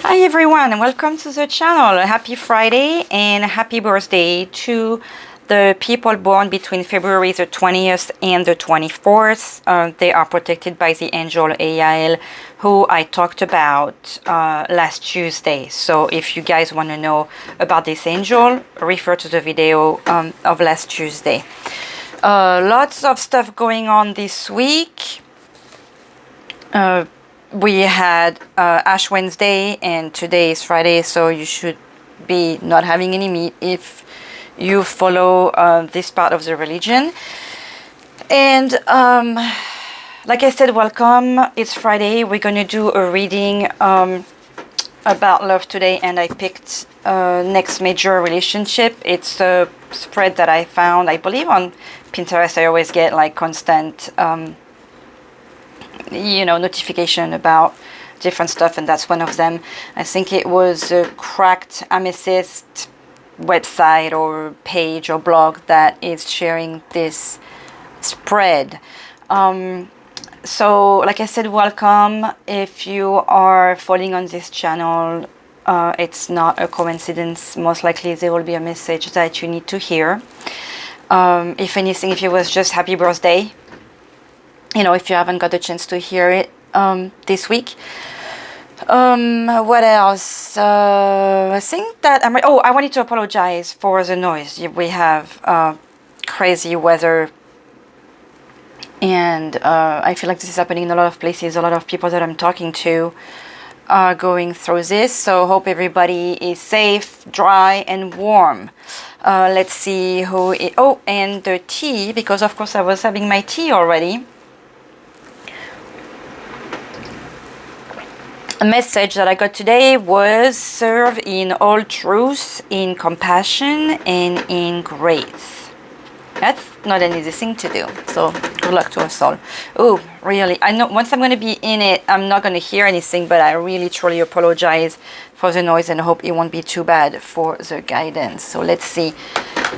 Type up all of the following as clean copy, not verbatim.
Hi everyone and welcome to the channel. Happy Friday and happy birthday to the people born between February the 20th and the 24th. They are protected by the angel Ael, who I talked about last Tuesday. So if you guys want to know about this angel, refer to the video of last Tuesday. Lots of stuff going on this week. We had Ash Wednesday and today is Friday, so you should be not having any meat if you follow this part of the religion. And like I said, welcome. It's Friday. We're going to do a reading about love today, and I picked next major relationship. It's a spread that I found, I believe, on Pinterest. I always get like constant notification about different stuff, and that's one of them. I think it was a Cracked Amethyst website or page or blog that is sharing this spread. So like I said, welcome. If you are following on this channel, it's not a coincidence. Most likely there will be a message that you need to hear. If anything, if it was just happy birthday, if you haven't got the chance to hear it this week. What else? I think that I wanted to apologize for the noise. We have crazy weather, and I feel like this is happening in a lot of places. A lot of people that I'm talking to are going through this, so hope everybody is safe, dry and warm. Let's see who is, and the tea, because of course I was having my tea already. A message that I got today was serve in all truth, in compassion, and in grace. That's not an easy thing to do, so good luck to us all. Oh, really, I know once I'm going to be in it, I'm not going to hear anything, but I really truly apologize for the noise and hope it won't be too bad for the guidance. So let's see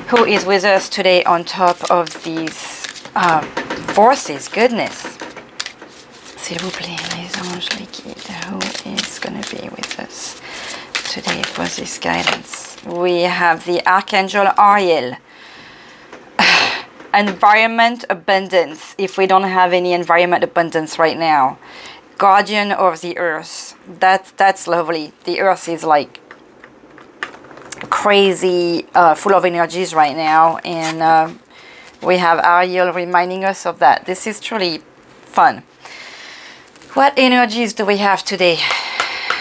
who is with us today on top of these forces. Goodness. S'il vous plaît, les anges liquides, who is going to be with us today for this guidance? We have the Archangel Ariel. Environment abundance, if we don't have any environment abundance right now. Guardian of the earth. That's lovely. The earth is like crazy, full of energies right now. And we have Ariel reminding us of that. This is truly fun. What energies do we have today?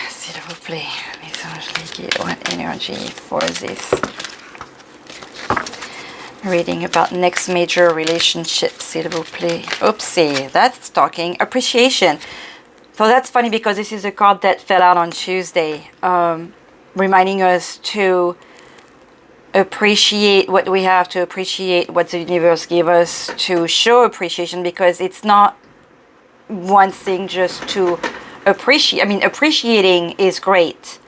S'il vous plaît, les anges liquides, what energy for this reading about next major relationship, s'il vous plaît. Oopsie, that's talking appreciation. So that's funny because this is a card that fell out on Tuesday, reminding us to appreciate what we have, to appreciate what the universe gave us, to show appreciation, because it's not one thing just to appreciate. I mean, appreciating is great,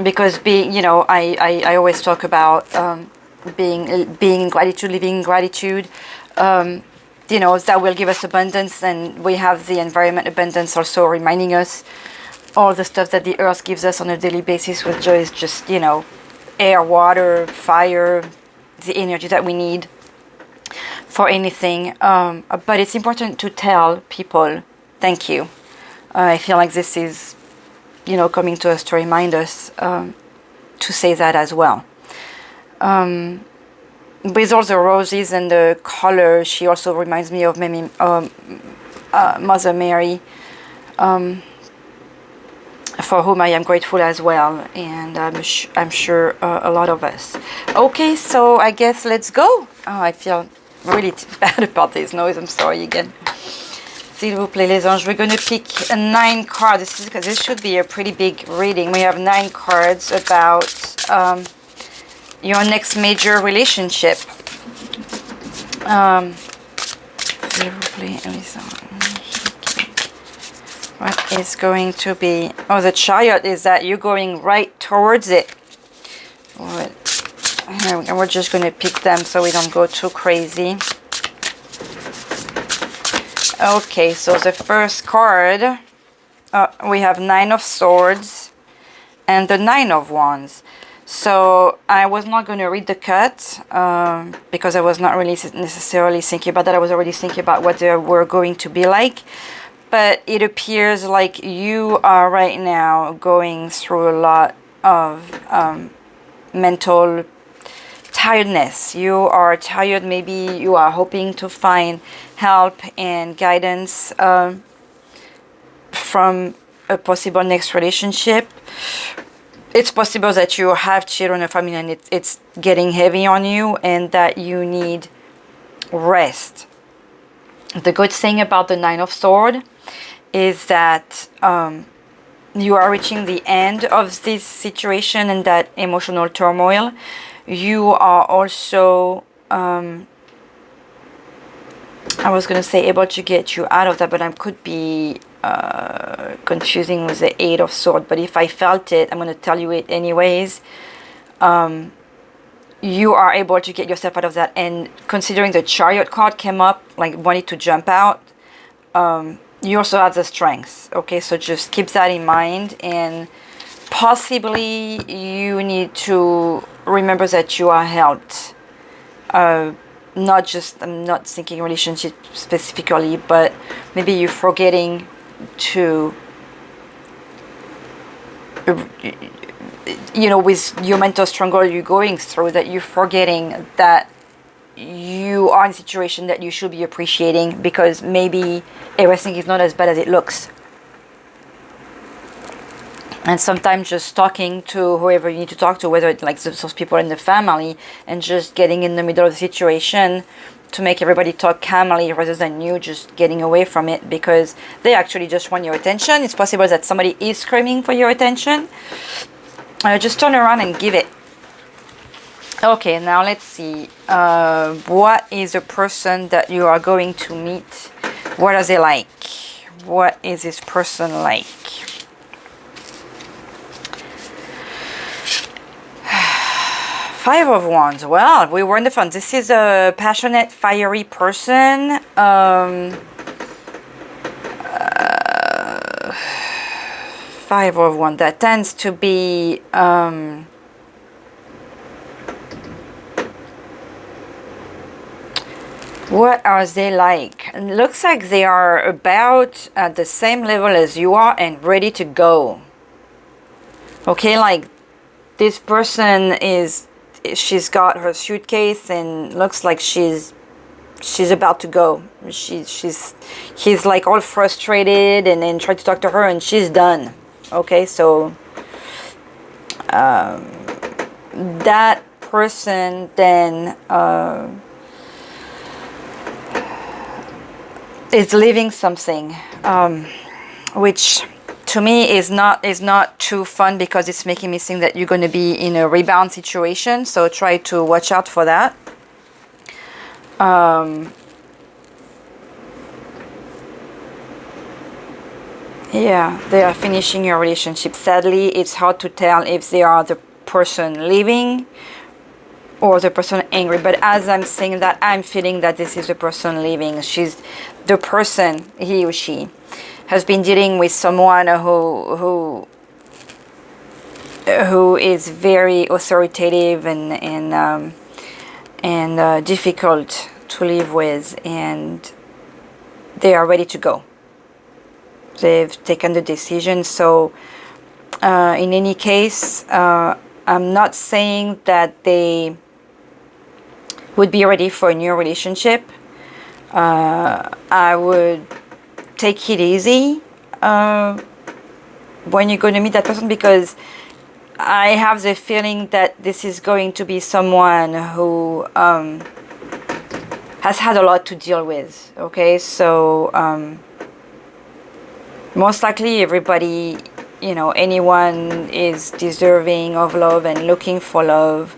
because being, I always talk about being in gratitude, living in gratitude. That will give us abundance, and we have the environment abundance also reminding us all the stuff that the earth gives us on a daily basis, which is just air, water, fire, the energy that we need for anything. But it's important to tell people thank you. I feel like this is coming to us to remind us to say that as well. With all the roses and the color, she also reminds me of Mother Mary, for whom I am grateful as well, and I'm sure a lot of us. Okay, so I guess let's go. I feel really bad about this noise. I'm sorry again. S'il vous plaît, les anges. We're going to pick 9 cards. This should be a pretty big reading. We have 9 cards about your next major relationship. S'il vous plaît, les anges. What is going to be? Oh, the Chariot is that you're going right towards it. And we're just going to pick them so we don't go too crazy. Okay, so the first card we have Nine of Swords and the Nine of Wands. So I was not going to read the cut because I was not really necessarily thinking about that. I was already thinking about what they were going to be like. But it appears like you are right now going through a lot of mental tiredness. You are tired. Maybe you are hoping to find help and guidance from a possible next relationship. It's possible that you have children or family and it's getting heavy on you and that you need rest. The good thing about the Nine of Swords is that you are reaching the end of this situation and that emotional turmoil. You are also, I was going to say able to get you out of that, but I could be confusing with the Eight of Swords. But if I felt it, I'm going to tell you it anyways. You are able to get yourself out of that. And considering the Chariot card came up, like wanting to jump out, you also have the strength. Okay, so just keep that in mind. And possibly you need to remember that you are helped. Not just, I'm not thinking relationship specifically, but maybe you're forgetting to, you know, with your mental struggle you're going through, that you're forgetting that you are in a situation that you should be appreciating, because maybe everything is not as bad as it looks. And sometimes just talking to whoever you need to talk to, whether it's like those people in the family, and just getting in the middle of the situation to make everybody talk calmly rather than you just getting away from it, because they actually just want your attention. It's possible that somebody is screaming for your attention. Just turn around and give it. Okay, now let's see. What is a person that you are going to meet? What are they like? What is this person like? Five of Wands. Well, we were in the front. This is a passionate, fiery person. Five of Wands. That tends to be what are they like? It looks like they are about at the same level as you are and ready to go. Okay, like this person is, she's got her suitcase and looks like she's about to go. He's like all frustrated and then tried to talk to her and she's done. Okay, so that person then is leaving something, which to me is not too fun, because it's making me think that you're going to be in a rebound situation. So try to watch out for that. Yeah, they are finishing your relationship. Sadly, it's hard to tell if they are the person leaving or the person angry. But as I'm saying that, I'm feeling that this is the person leaving. She's the person, he or she has been dealing with someone who is very authoritative and difficult to live with, and they are ready to go. They've taken the decision. So in any case, I'm not saying that they would be ready for a new relationship. I would take it easy when you're going to meet that person, because I have the feeling that this is going to be someone who has had a lot to deal with. Okay, so most likely everybody, you know, anyone is deserving of love and looking for love,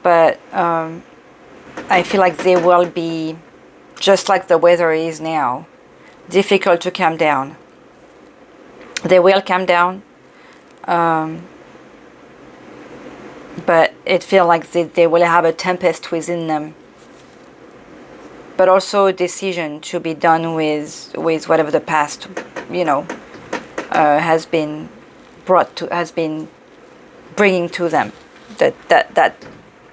but I feel like they will be, just like the weather is now, difficult to calm down. They will calm down, but it feels like they will have a tempest within them, but also a decision to be done with whatever the past, you know, has been bringing to them. That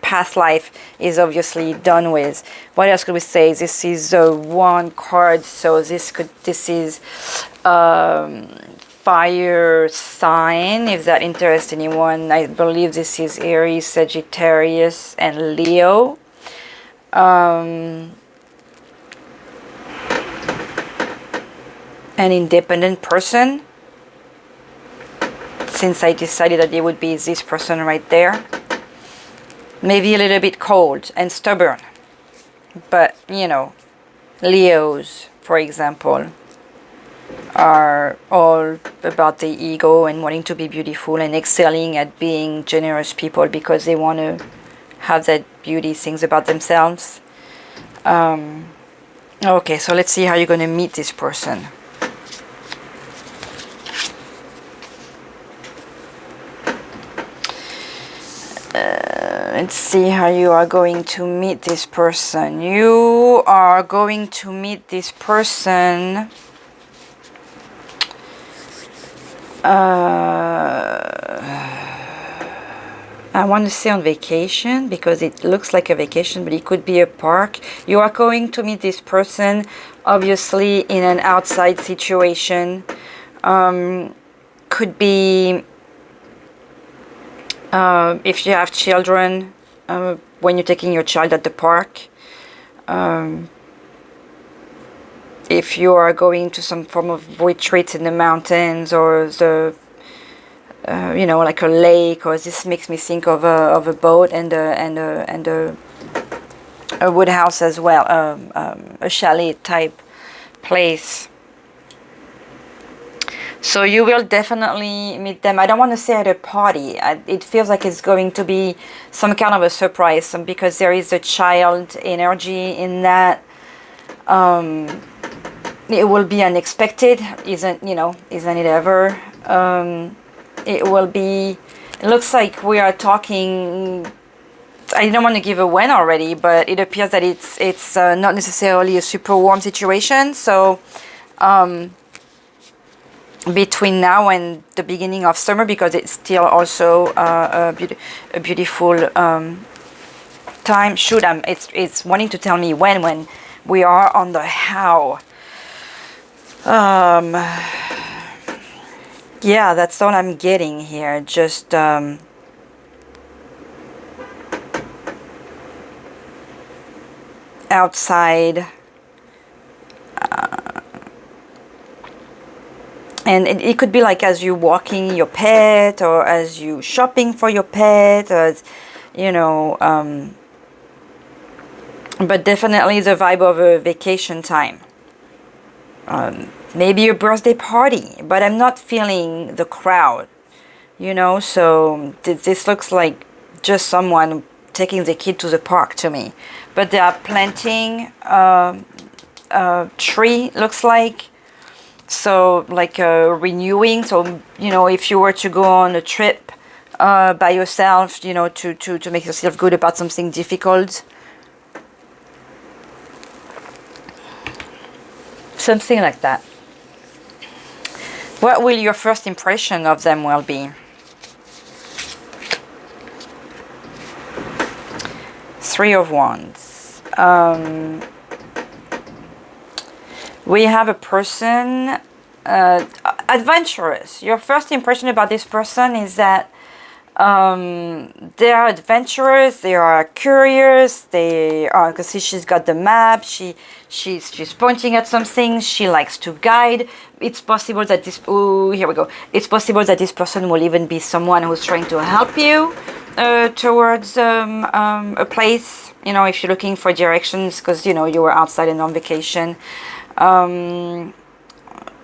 past life is obviously done with. What else could we say? This is one card, so this is fire sign, if that interests anyone. I believe this is Aries, Sagittarius, and Leo. An independent person, since I decided that it would be this person right there. Maybe a little bit cold and stubborn, but you know, Leos, for example, are all about the ego and wanting to be beautiful and excelling at being generous people because they want to have that beauty things about themselves. Okay, so let's see how you're going to meet this person. Let's see how you are going to meet this person. You are going to meet this person I want to say on vacation, because it looks like a vacation, but it could be a park. You are going to meet this person obviously in an outside situation. Could be if you have children, when you're taking your child at the park, if you are going to some form of retreat in the mountains, or the you know, like a lake, or this makes me think of a boat and a wood house as well, a chalet type place. So you will definitely meet them. I don't want to say at a party. It feels like it's going to be some kind of a surprise, because there is a child energy in that. It will be unexpected, isn't it ever? It will be, it looks like we are talking, I don't want to give a when already, but it appears that it's not necessarily a super warm situation. So between now and the beginning of summer, because it's still also a beautiful time. Shoot, it's wanting to tell me when we are on the how. Yeah, that's all I'm getting here. Just outside, and it could be like as you walking your pet, or as you shopping for your pet, or but definitely the vibe of a vacation time. Maybe a birthday party, but I'm not feeling the crowd, so this looks like just someone taking the kid to the park to me. But they are planting a tree, looks like, so like renewing. So if you were to go on a trip by yourself, to make yourself good about something difficult, something like that. What will your first impression of them will be? Three of Wands. We have a person, adventurous. Your first impression about this person is that they are adventurous, they are curious, they are, because she's got the map, she's pointing at something, she likes to guide. It's possible that this, here we go, it's possible that this person will even be someone who's trying to help you towards a place, if you're looking for directions, because you were outside and on vacation.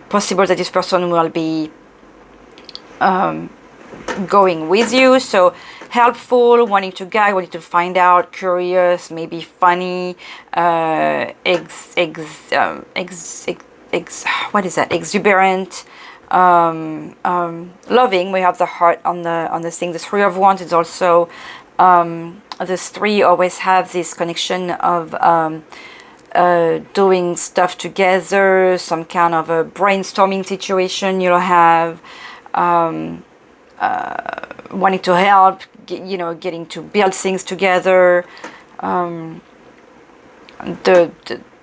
Possible that this person will be going with you, so helpful, wanting to guide, wanting to find out, curious, maybe funny, what is that, exuberant, loving. We have the heart on the thing. The Three of Wands is also the three always have this connection of doing stuff together, some kind of a brainstorming situation you'll have, wanting to help, getting to build things together.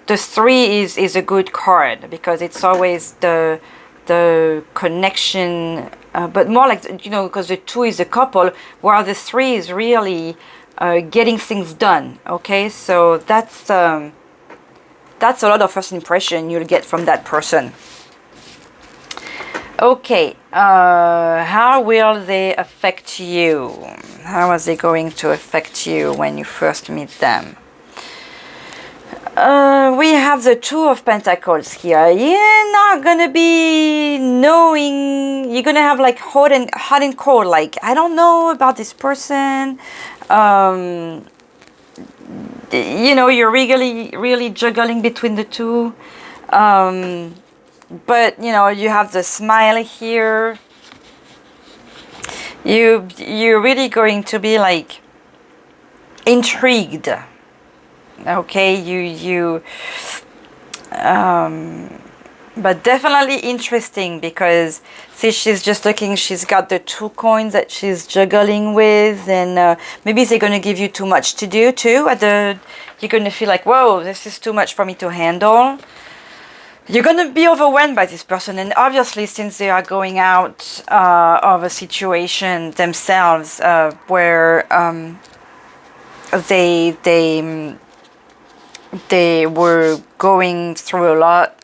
The 3 is a good card because it's always the connection, but more like, because the 2 is a couple, while the 3 is really getting things done. Okay, so that's a lot of first impression you'll get from that person. Okay, how will they affect you? How are they going to affect you when you first meet them? We have the 2 of Pentacles here. You're not gonna be knowing. You're gonna have like hot and cold. Like, I don't know about this person. You're really juggling between the 2. But you have the smile here. You're really going to be like intrigued. Okay, but definitely interesting because see, she's just looking, she's got the 2 coins that she's juggling with, and maybe they're going to give you too much to do too. You're going to feel like, whoa, this is too much for me to handle. You're going to be overwhelmed by this person, and obviously since they are going out of a situation themselves where they were going through a lot,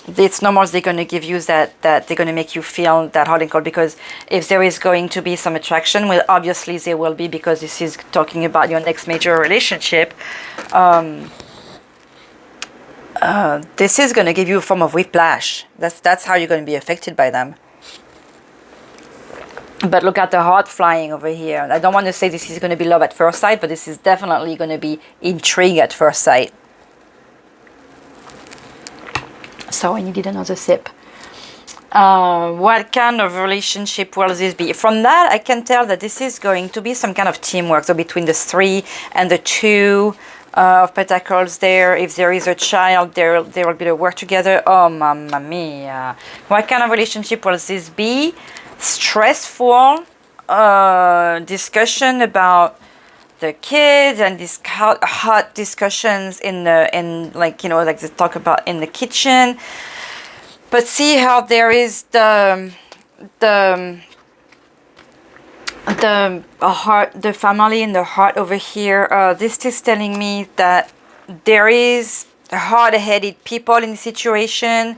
it's normal they're going to give you that they're going to make you feel that hot and cold, because if there is going to be some attraction, well, obviously there will be, because this is talking about your next major relationship. This is going to give you a form of whiplash. That's how you're going to be affected by them. But look at the heart flying over here. I don't want to say this is going to be love at first sight, but this is definitely going to be intrigue at first sight. So I needed another sip. What kind of relationship will this be? From that, I can tell that this is going to be some kind of teamwork. So between the 3 and the 2 of Pentacles there. If there is a child, there will be the work together. Oh, mamma mia. What kind of relationship will this be? Stressful discussion about the kids, and these hot discussions in like they talk about in the kitchen. But see how there is the heart, the family and the heart over here. This is telling me that there is hard-headed people in the situation.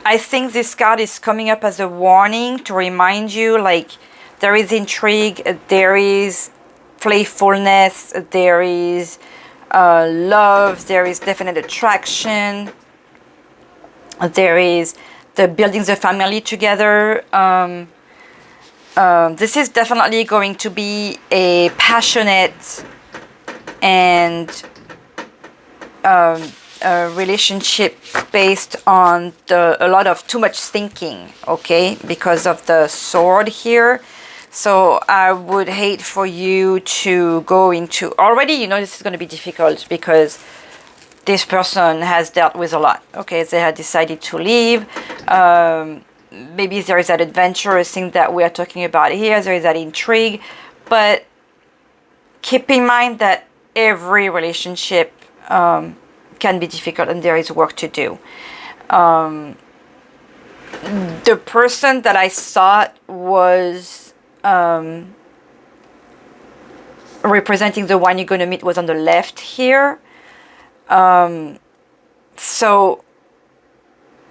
I think this card is coming up as a warning to remind you, like, there is intrigue, there is playfulness, there is love, there is definite attraction, there is the building the family together. This is definitely going to be a passionate and relationship based on a lot of too much thinking, okay, because of the sword here. So I would hate for you to go into, already this is going to be difficult because this person has dealt with a lot, okay. They had decided to leave. Maybe there is that adventurous thing that we are talking about here, there is that intrigue, but keep in mind that every relationship can be difficult and there is work to do. The person that I thought was representing the one you're going to meet was on the left here. So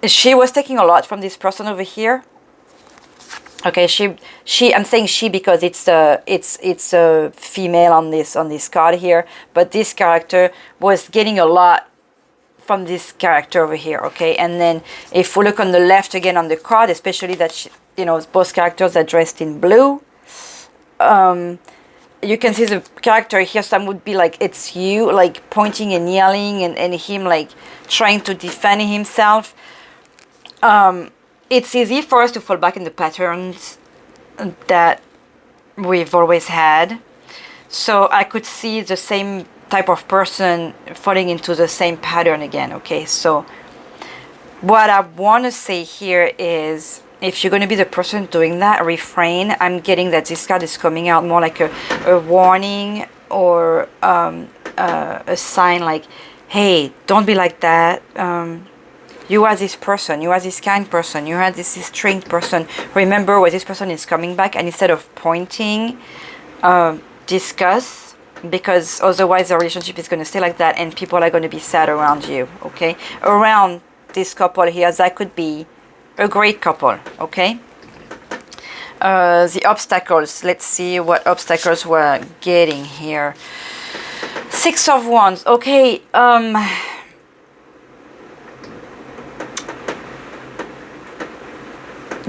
she was taking a lot from this person over here. Okay, she I'm saying she because it's a female on this card here, but this character was getting a lot from this character over here, okay. And then if we look on the left again on the card, especially that she, both characters are dressed in blue, you can see the character here. Some would be like, it's you, like pointing and yelling, and him like trying to defend himself. It's easy for us to fall back in the patterns that we've always had. So I could see the same type of person falling into the same pattern again, okay? So what I want to say here is, if you're going to be the person doing that, refrain. I'm getting that this card is coming out more like a warning, or a sign like, hey, don't be like that. You are this person, you are this kind person, you are this strange person. Remember where this person is coming back, and instead of pointing, discuss, because otherwise the relationship is going to stay like that and people are going to be sad around you, okay? Around this couple here, that could be a great couple, okay? The obstacles, let's see what obstacles we're getting here. 6 of Wands, okay.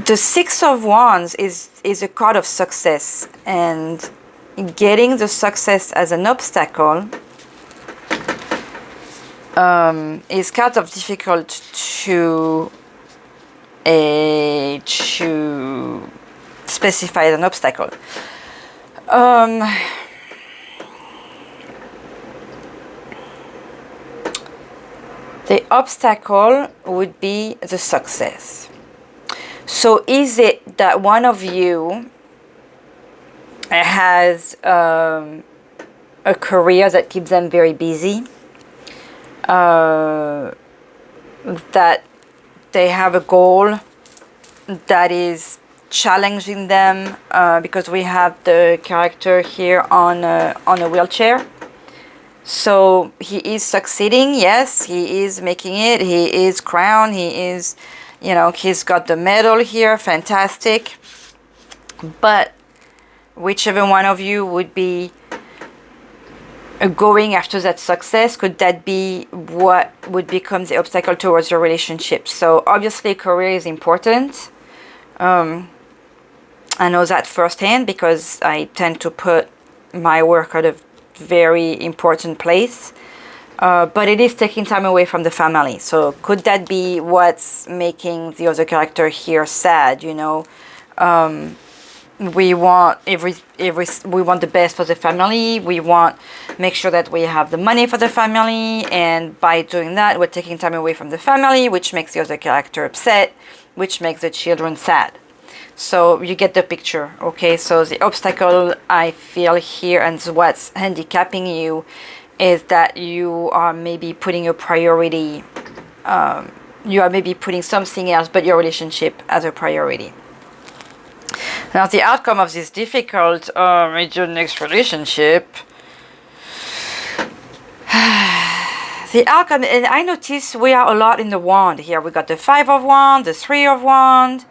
The 6 of Wands is a card of success, and getting the success as an obstacle is kind of difficult to specify as an obstacle. The obstacle would be the success. So is it that one of you has a career that keeps them very busy, that they have a goal that is challenging them, because we have the character here on a wheelchair. So he is succeeding, yes, he is making it, he is crowned, he is, you know, he's got the medal here, fantastic. But whichever one of you would be going after that success, could that be what would become the obstacle towards your relationship? So obviously career is important. I know that firsthand because I tend to put my work at a very important place. But it is taking time away from the family. So could that be what's making the other character here sad, you know? We want we want the best for the family. We want make sure that we have the money for the family, and by doing that, we're taking time away from the family, which makes the other character upset, which makes the children sad. So you get the picture, okay? So the obstacle I feel here, and what's handicapping you, is that you are maybe putting a priority. You are maybe putting something else but your relationship as a priority. Now the outcome of this difficult with your next relationship, the outcome, and I notice we are a lot in the wand here. We got the 5 of Wands, the 3 of Wands.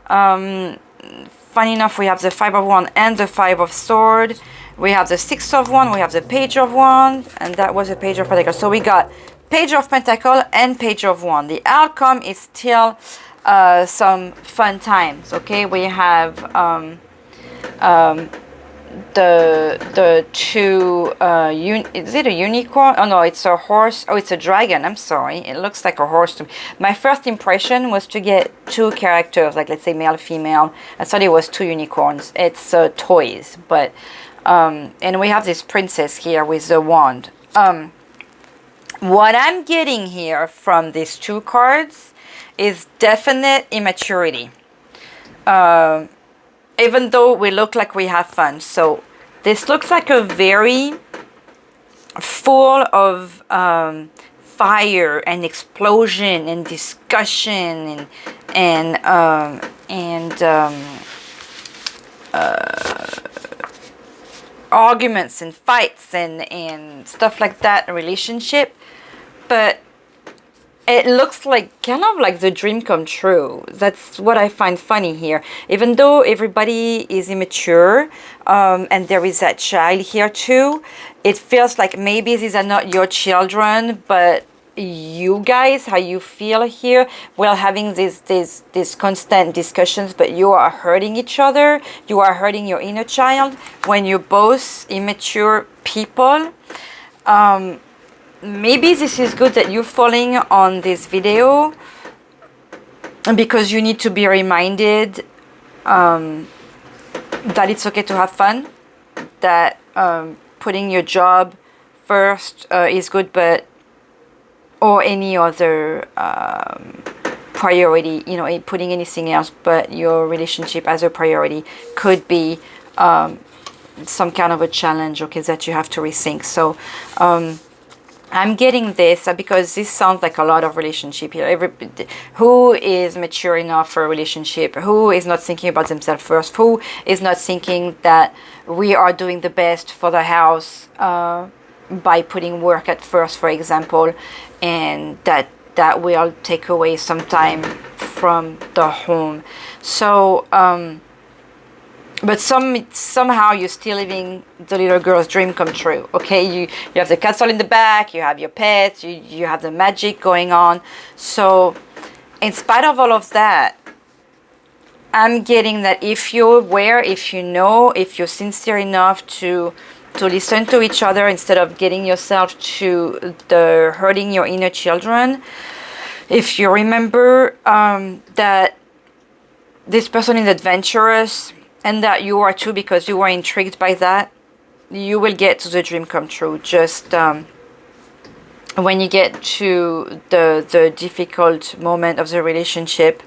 Funny enough, we have the 5 of Wands and the 5 of Sword. We have the 6 of Wands, we have the Page of Wands, and that was a Page of Pentacles. So we got Page of Pentacles and Page of Wands. The outcome is still some fun times, okay? We have the two is it a unicorn? Oh no, it's a horse. Oh, it's a dragon. I'm sorry, it looks like a horse to me. My first impression was to get 2 characters, like let's say male, female. I thought it was 2 unicorns. It's toys, but and we have this princess here with the wand. What I'm getting here from these 2 cards is definite immaturity. Even though we look like we have fun. So this looks like a very full of fire and explosion and discussion and arguments and fights and stuff like that, a relationship. But it looks like kind of like the dream come true. That's what I find funny here. Even though everybody is immature, and there is that child here too, it feels like maybe these are not your children, but you guys, how you feel here, we're having these constant discussions, but you are hurting each other. You are hurting your inner child when you're both immature people. Maybe this is good that you're falling on this video, because you need to be reminded that it's okay to have fun, that putting your job first is good, but or any other priority, you know, putting anything else but your relationship as a priority could be some kind of a challenge, okay, that you have to rethink. So I'm getting this because this sounds like a lot of relationship here. Who is mature enough for a relationship? Who is not thinking about themselves first? Who is not thinking that we are doing the best for the house by putting work at first, for example, and that will take away some time from the home. So but somehow you're still living the little girl's dream come true, okay? You have the castle in the back, you have your pets, you have the magic going on. So in spite of all of that, I'm getting that if you're aware, if you know, if you're sincere enough to listen to each other instead of getting yourself to the hurting your inner children, if you remember that this person is adventurous, and that you are too, because you are intrigued by that, you will get to the dream come true. Just when you get to the difficult moment of the relationship,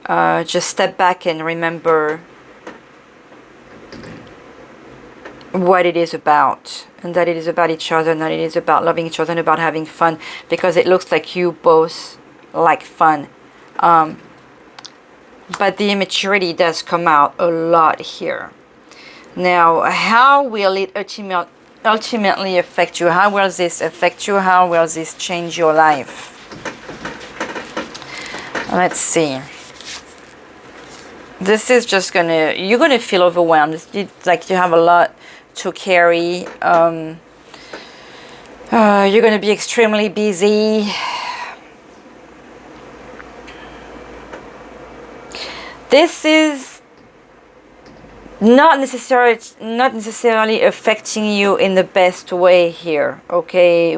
just step back and remember what it is about, and that it is about each other, and that it is about loving each other and about having fun, because it looks like you both like fun. But the immaturity does come out a lot here. Now, how will it ultimately affect you? How will this affect you? How will this change your life? Let's see. This is just you're gonna feel overwhelmed. It's like you have a lot to carry. You're gonna be extremely busy. This is not necessarily affecting you in the best way here, okay?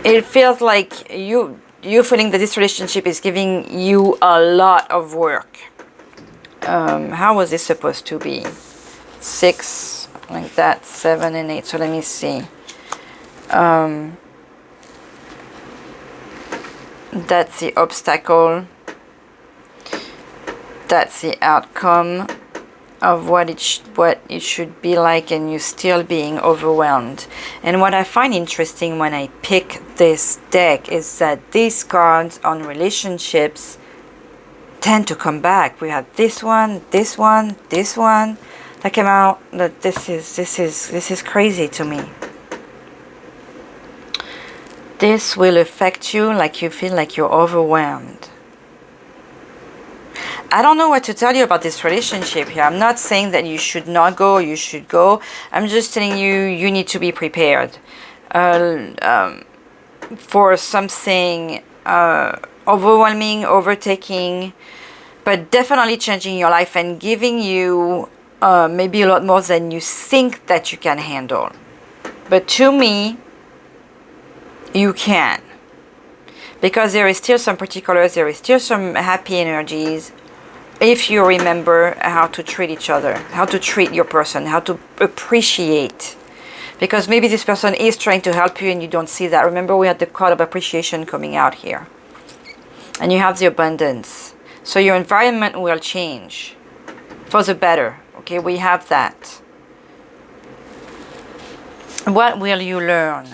It feels like you're feeling that this relationship is giving you a lot of work. How was this supposed to be? 6, like that, 7 and 8. So let me see. That's the obstacle. That's the outcome of what it should be like, and you're still being overwhelmed. And what I find interesting when I pick this deck is that these cards on relationships tend to come back. We have this one, this one, this one that came out. That this is crazy to me. This will affect you like you feel like you're overwhelmed. I don't know what to tell you about this relationship here. I'm not saying that you should not go or you should go. I'm just telling you, you need to be prepared for something overwhelming, overtaking, but definitely changing your life and giving you maybe a lot more than you think that you can handle. But to me, you can. Because there is still some particulars, there is still some happy energies. If you remember how to treat each other, how to treat your person, how to appreciate. Because maybe this person is trying to help you and you don't see that. Remember, we had the card of appreciation coming out here. And you have the abundance. So your environment will change for the better. Okay, we have that. What will you learn?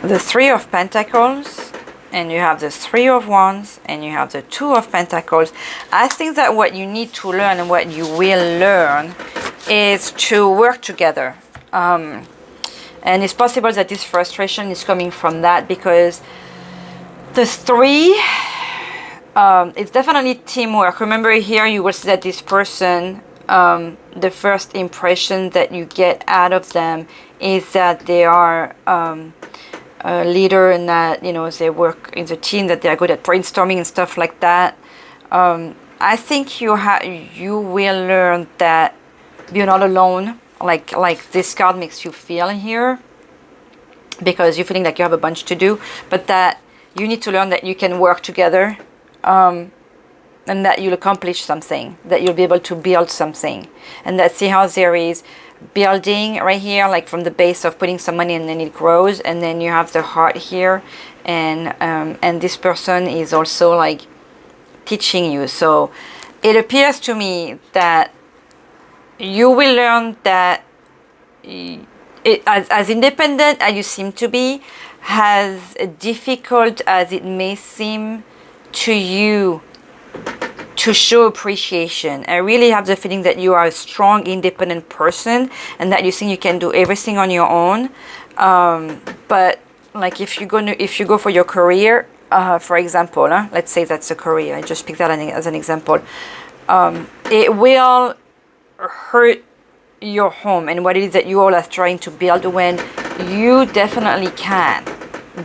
The 3 of Pentacles, and you have the 3 of Wands, and you have the 2 of Pentacles. I think that what you need to learn and what you will learn is to work together. And it's possible that this frustration is coming from that, because the 3, it's definitely teamwork. Remember here, you will see that this person, the first impression that you get out of them is that they are a leader, and that, you know, they work in the team, that they are good at brainstorming and stuff like that. I think you will learn that you're not alone, like this card makes you feel here, because you're feeling like you have a bunch to do, but that you need to learn that you can work together and that you'll accomplish something, that you'll be able to build something. And that, see how there is building right here, like from the base of putting some money, and then it grows, and then you have the heart here, and this person is also like teaching you. So it appears to me that you will learn that as independent as you seem to be, as difficult as it may seem to you to show appreciation. I really have the feeling that you are a strong, independent person, and that you think you can do everything on your own. But like if you go for your career, for example, let's say that's a career. I just picked that as an example. It will hurt your home and what it is that you all are trying to build, when you definitely can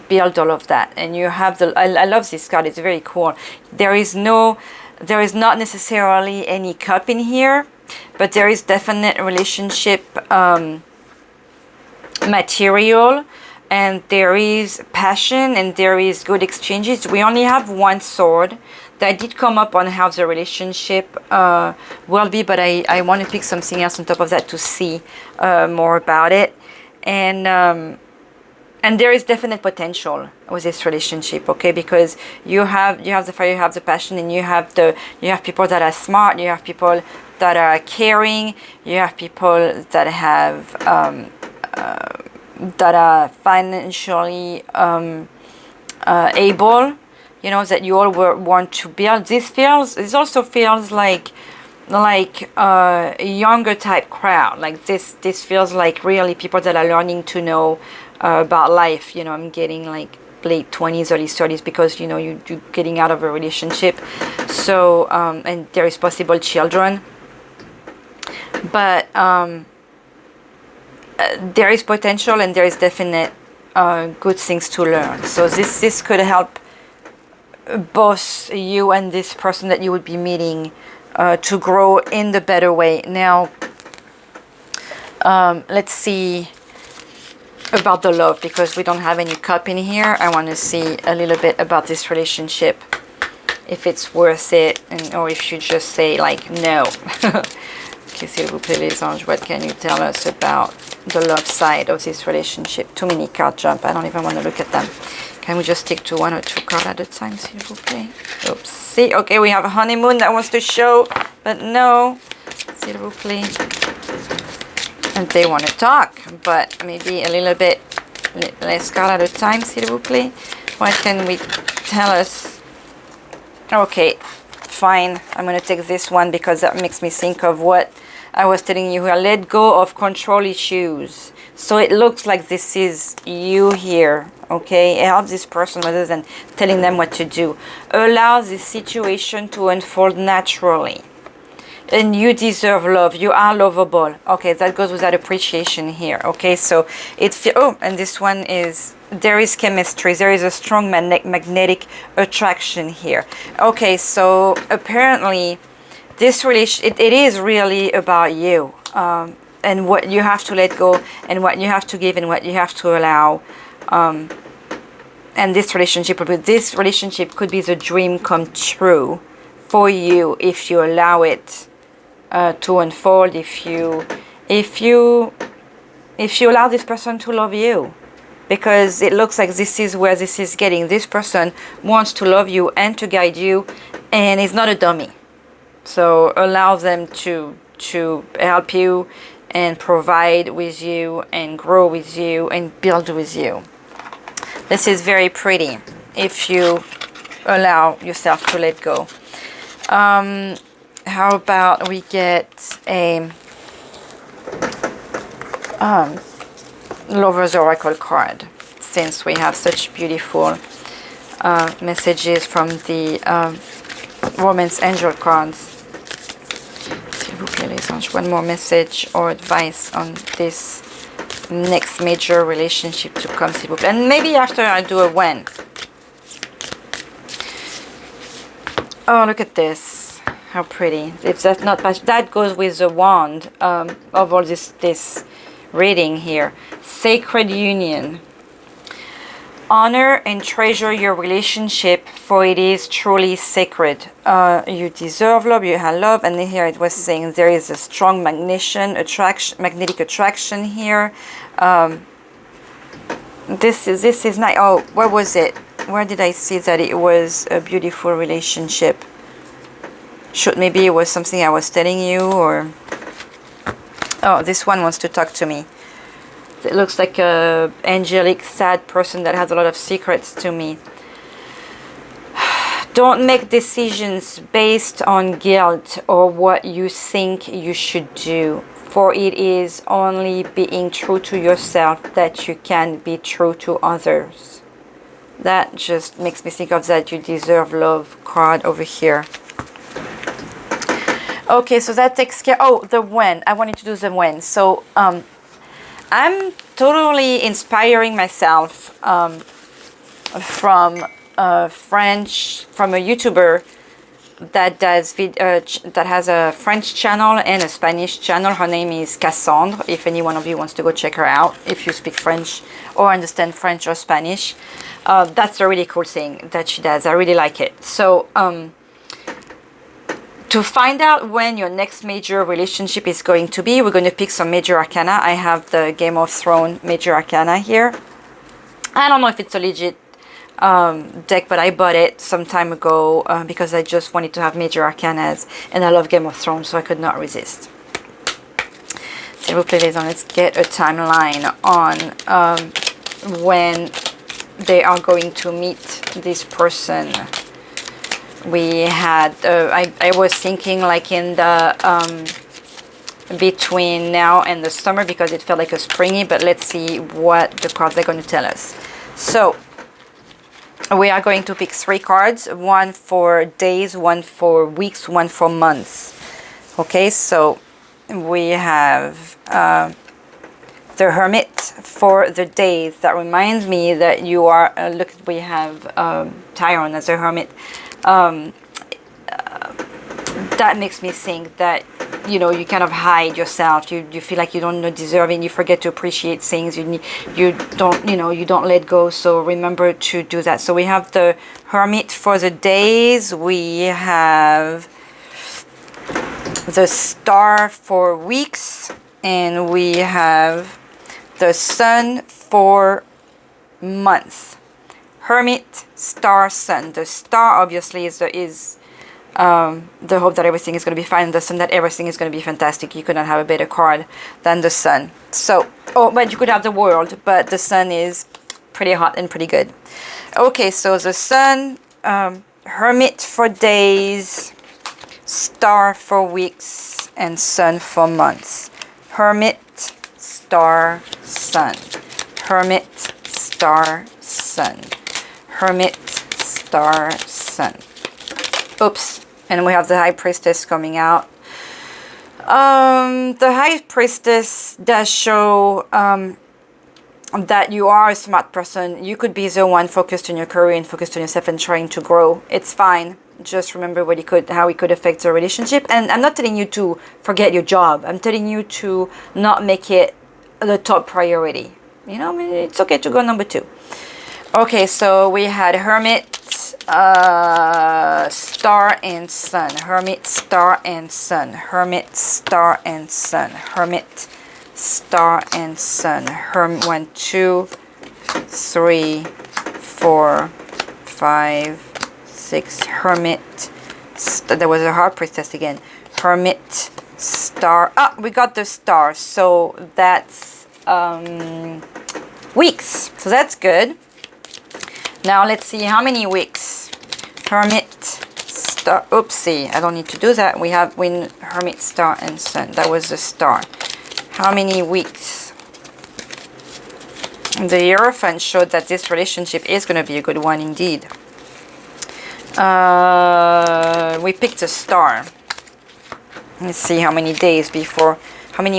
build all of that. And you have I love this card. It's very cool. There is not necessarily any cup in here, but there is definite relationship material, and there is passion, and there is good exchanges. We only have one sword. That did come up on how the relationship will be, but I want to pick something else on top of that to see more about it. And there is definite potential with this relationship, okay? Because you have the fire, you have the passion, and you have people that are smart, you have people that are caring, you have people that have that are financially able. You know, that you all want to build. This also feels like a younger type crowd. Like this feels like really people that are learning to know about life. You know, I'm getting like late 20s, early 30s, because you know you're getting out of a relationship. So and there is possible children, but there is potential, and there is definite good things to learn. So this could help both you and this person that you would be meeting to grow in the better way. Now, let's see about the love, because we don't have any cup in here. I want to see a little bit about this relationship, if it's worth it, or if you just say like no. Okay, s'il vous plaît les anges, what can you tell us about the love side of this relationship? Too many card jump. I don't even want to look at them. Can we just stick to one or two cards at a time, s'il vous plaît? Oops. See, okay, we have a honeymoon that wants to show, but no, s'il vous plaît. And they want to talk, but maybe a little bit less card at a time, s'il vous plaît. What can we tell us? Okay, fine. I'm going to take this one because that makes me think of what I was telling you here. Let go of control issues. So it looks like this is you here, okay? Help this person rather than telling them what to do. Allow this situation to unfold naturally. And you deserve love. You are lovable. Okay, that goes with that appreciation here, okay? So and this one is, there is chemistry. There is a strong magnetic attraction here. Okay, so apparently this it is really about you. And what you have to let go, and what you have to give, and what you have to allow. And this relationship could be the dream come true for you if you allow it to unfold. If you allow this person to love you, because it looks like this is where this is getting. This person wants to love you and to guide you, and is not a dummy. So allow them to help you, and provide with you, and grow with you, and build with you. This is very pretty if you allow yourself to let go. How about we get a Lover's Oracle card, since we have such beautiful messages from the Romance Angel cards. One more message or advice on this next major relationship to come, and maybe after I do a when. Oh, look at this, how pretty. If that's not that goes with the wand of all this reading here. Sacred union. honor and treasure your relationship, for it is truly sacred. You deserve love, you have love. And here it was saying there is a strong magnetic attraction here. This is nice. Oh, where was it? Where did I see that it was a beautiful relationship? Maybe it was something I was telling you, or... Oh, this one wants to talk to me. It looks like a angelic, sad person that has a lot of secrets to me. Don't make decisions based on guilt or what you think you should do, for it is only being true to yourself that you can be true to others. That just makes me think of that you deserve love card over here. Okay, so that takes care... Oh, the when. I wanted to do the when. So, I'm totally inspiring myself from a YouTuber that does that has a French channel and a Spanish channel. Her name is Cassandra. If any one of you wants to go check her out, if you speak French or understand French or Spanish, that's a really cool thing that she does. I really like it. So, to find out when your next major relationship is going to be, we're going to pick some major arcana. I have the Game of Thrones major arcana here. I don't know if it's a legit deck, but I bought it some time ago because I just wanted to have major arcanas, and I love Game of Thrones, so I could not resist. S'il vous plaît, les gens, let's get a timeline on when they are going to meet this person. We had, I was thinking like in the, between now and the summer, because it felt like a springy, but let's see what the cards are going to tell us. So, we are going to pick 3 cards, one for days, one for weeks, one for months. Okay, so we have the Hermit for the days. That reminds me that you are, look, we have Tyrone as a Hermit. That makes me think that, you know, you kind of hide yourself. You feel like you don't deserve it. You forget to appreciate things. You don't, you know, you don't let go. So remember to do that. So we have the Hermit for the days. We have the Star for weeks, and we have the Sun for months. Hermit, Star, Sun. The Star obviously is the hope that everything is going to be fine. The Sun, that everything is going to be fantastic. You could not have a better card than the Sun. So, oh, but you could have the World, but the Sun is pretty hot and pretty good. Okay, so the Sun, Hermit for days, Star for weeks, and Sun for months. Hermit, Star, Sun. Hermit, Star, Sun. Hermit, Star, Sun. Oops. And we have the High Priestess coming out. The High Priestess does show that you are a smart person. You could be the one focused on your career and focused on yourself and trying to grow. It's fine. Just remember how it could affect your relationship. And I'm not telling you to forget your job. I'm telling you to not make it the top priority. You know, I mean, it's okay to go number 2. Okay, so we had Hermit, Star and Sun. Hermit, Star and Sun. Hermit, Star and Sun. Hermit, Star and Sun. 1, 2, 3, 4, 5, 6. Hermit. There was a High Priestess again. Hermit, Star. Ah, we got the Star. So that's weeks. So that's good. Now let's see how many weeks. Hermit, Star. Oopsie, I don't need to do that. We have Hermit, Star, and Sun. That was the Star. How many weeks? The Hierophant showed that this relationship is going to be a good one indeed. We picked a Star. Let's see how many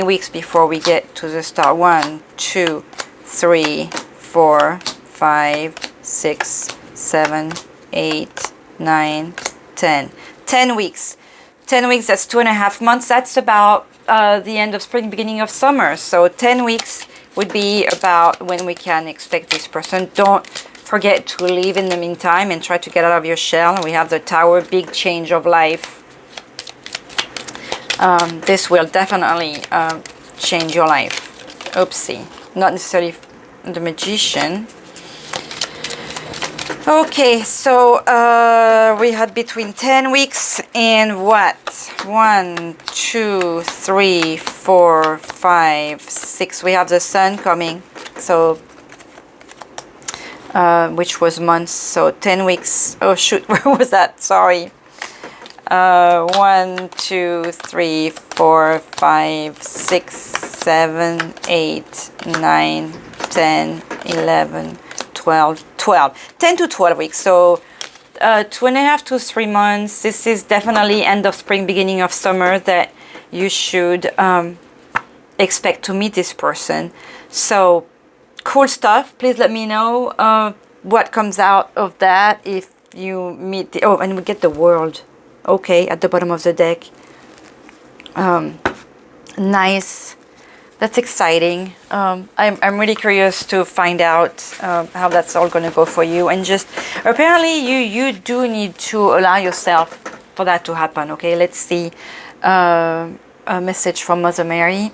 weeks before we get to the Star. 1, 2, 3, 4, 5, 6, 7, 8, 9, 10. 10 weeks. 10 weeks, that's 2.5 months. That's about the end of spring, beginning of summer. So 10 weeks would be about when we can expect this person. Don't forget to leave in the meantime and try to get out of your shell. We have the Tower, big change of life. This will definitely change your life. Oopsie. Not necessarily the Magician. Okay, so we had between 10 weeks and what? 1, 2, 3, 4, 5, 6. We have the Sun coming. So, which was months. So 10 weeks. Oh shoot, where was that? Sorry. 1, 2, 3, 4, 5, 6, 7, 8, 9, 10, 11, 12, 10 to 12 weeks. So 2.5 to 3 months. This is definitely end of spring, beginning of summer that you should expect to meet this person. So cool stuff. Please let me know what comes out of that if you meet the, oh, and we get the World. Okay, at the bottom of the deck. Nice. That's exciting. I'm really curious to find out how that's all going to go for you. And just, apparently you do need to allow yourself for that to happen. Okay, let's see a message from Mother Mary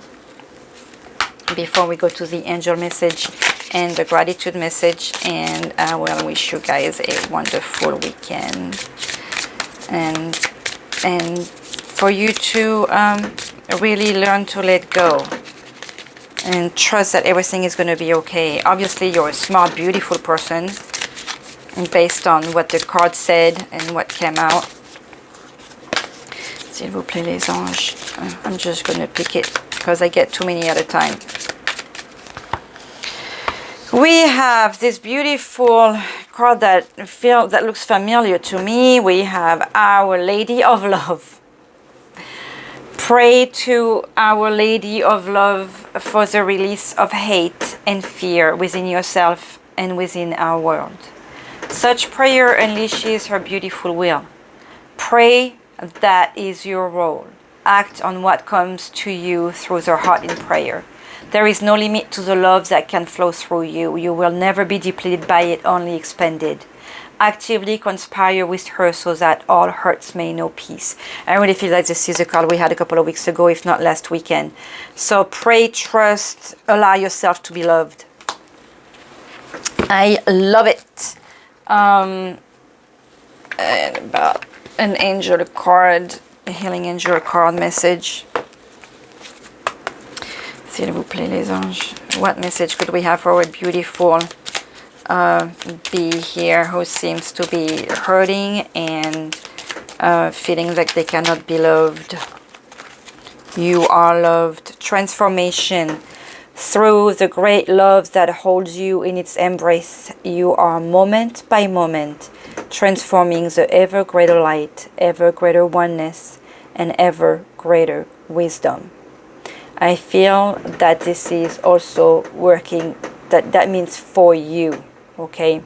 before we go to the angel message and the gratitude message. And I will wish you guys a wonderful weekend. And for you to really learn to let go and trust that everything is going to be okay. Obviously, you're a smart, beautiful person, and based on what the card said and what came out. S'il vous plaît, les anges. I'm just going to pick it because I get too many at a time. We have this beautiful card that looks familiar to me. We have Our Lady of Love. Pray to Our Lady of Love for the release of hate and fear within yourself and within our world. Such prayer unleashes her beautiful will. Pray, that is your role. Act on what comes to you through the heart in prayer. There is no limit to the love that can flow through you. You will never be depleted by it, only expanded. Actively conspire with her so that all hearts may know peace. I really feel like this is a card we had a couple of weeks ago, if not last weekend. So pray, trust, allow yourself to be loved. I love it. And about an angel card, a healing angel card message. S'il vous plaît, les anges. What message could we have for a beautiful bee here who seems to be hurting and feeling like they cannot be loved? You are loved. Transformation. Through the great love that holds you in its embrace, you are moment by moment transforming the ever greater light, ever greater oneness, and ever greater wisdom. I feel that this is also working, that means for you, okay?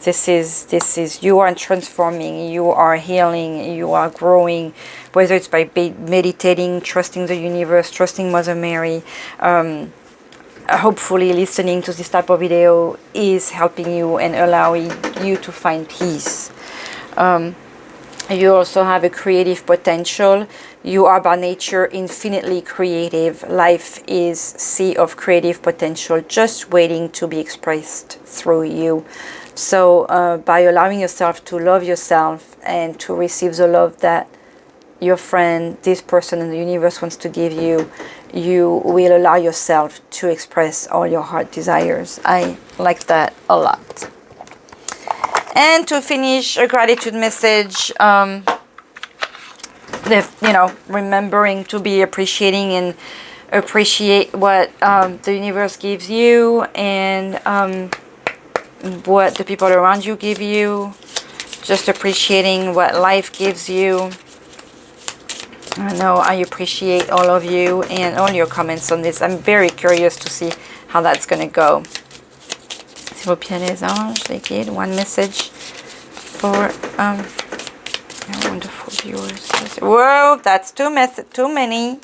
This is you are transforming, you are healing, you are growing, whether it's by meditating, trusting the universe, trusting Mother Mary. Hopefully listening to this type of video is helping you and allowing you to find peace. You also have a creative potential. You are by nature infinitely creative. Life is a sea of creative potential just waiting to be expressed through you. So by allowing yourself to love yourself and to receive the love that your friend, this person in the universe wants to give you, you will allow yourself to express all your heart desires. I like that a lot. And to finish, a gratitude message, remembering to be appreciating and appreciate what the universe gives you and what the people around you give you. Just appreciating what life gives you. I know I appreciate all of you and all your comments on this. I'm very curious to see how that's going to go. S'il vous plaît, les anges, they get one message for our wonderful viewers. Whoa, that's too many.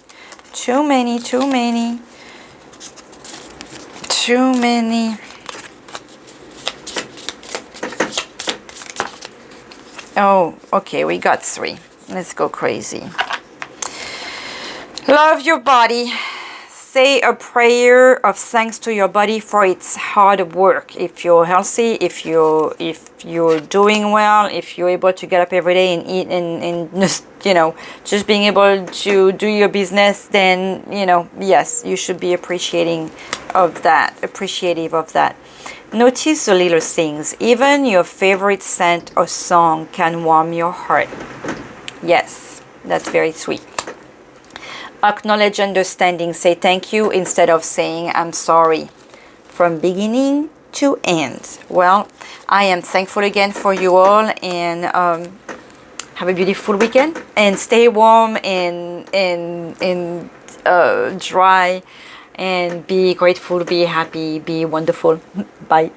too many. Oh, okay, we got 3. Let's go crazy. Love your body. Say a prayer of thanks to your body for its hard work. If you're healthy, if you're doing well, if you're able to get up every day and eat and just, you know, just being able to do your business, then, you know, yes, you should be appreciative of that. Notice the little things. Even your favorite scent or song can warm your heart. Yes, that's very sweet. Acknowledge understanding. Say thank you instead of saying I'm sorry. From beginning to end. Well, I am thankful again for you all, and have a beautiful weekend, and stay warm and dry, and be grateful, be happy, be wonderful. Bye.